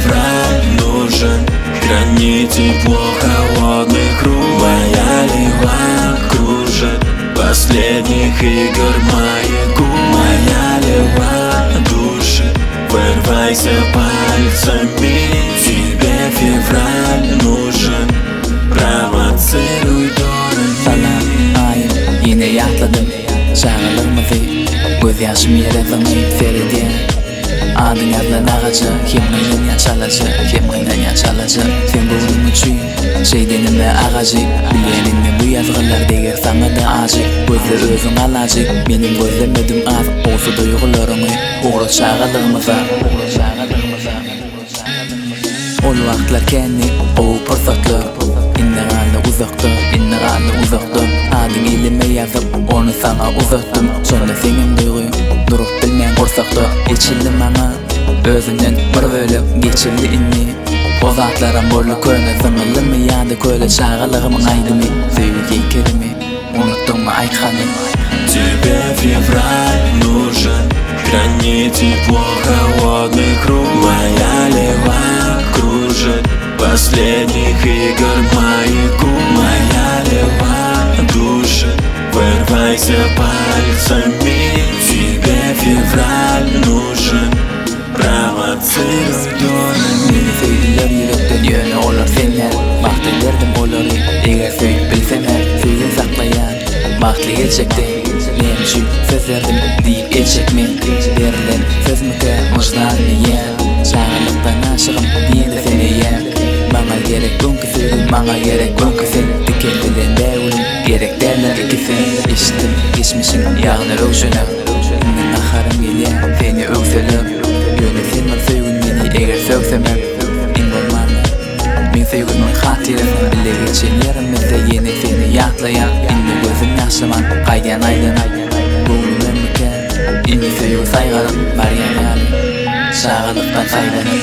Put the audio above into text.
февраль нужен. Храни тепло холодных рук. Моя лева кружит последних игр моих губ. Моя лева душит, вырвайся пальцами. Тебе февраль нужен, провоцируй дорогие. Sana ayım yine yatladım. Çağırılmadı göz yaşım yerelemey Feride. Adın adlan ağacı, kimliğin yaşalacı, kimliğin yaşalacı. Sen buldun uçuy, şeydenime ağacı. Bileninle bu yazgılar değer sana da acı. Gözle özün alacı, benim gözlemedim az. Olsa duygularımı uğra çağırılmasa. Ol vaxtlar kendi o fırsatlar. İnneğanlı uzakta, inneğanlı uzakta. Adın elime yazıp onu sana uzattım. Sonra senin duyguyu durup bilmeyen korsakta. İçildi bana özünden bir bölüp geçildi inni. O zatlarım borlu köyle zımılı mı yandı köyle çağılığımın aydı mı? Sevgi kelimi unuttun mu aykanı? Тебе февраль нужен, храни тепло холодных рук. Моя лева кружит последних игр моих губ. Моя лева душит, вырвайся пальцами. Тебе февраль нужен, провоцируй дорогие. Beni söylediler yürekten yöne olar senler. Baktı verdim oları eğer söyüp bilsemer. Sözün saklayan baktı gerçekten. Ben şu söz verdim deyip elçek mi? Verilen söz müke hoşlarını yer. Çağırlıktan aşığım diye de seni yer. Bana gerek bunki sözün, bana gerek bunki sen. Dikendilen devrim gerek derler ikisi. İştim geçmişim yağını rövşüne. İnden aharım geliyor seni ökselip. Yöne senmen söygün beni eğer söksemem. İnanmam men söygünün hatirini bile geçen yerimizde yine seni yaklayan. İndi gözüm yaşaman qaydan aydan. Boğulun müken inni söygü saygarım. Baryan yani çağılıktan saydanım.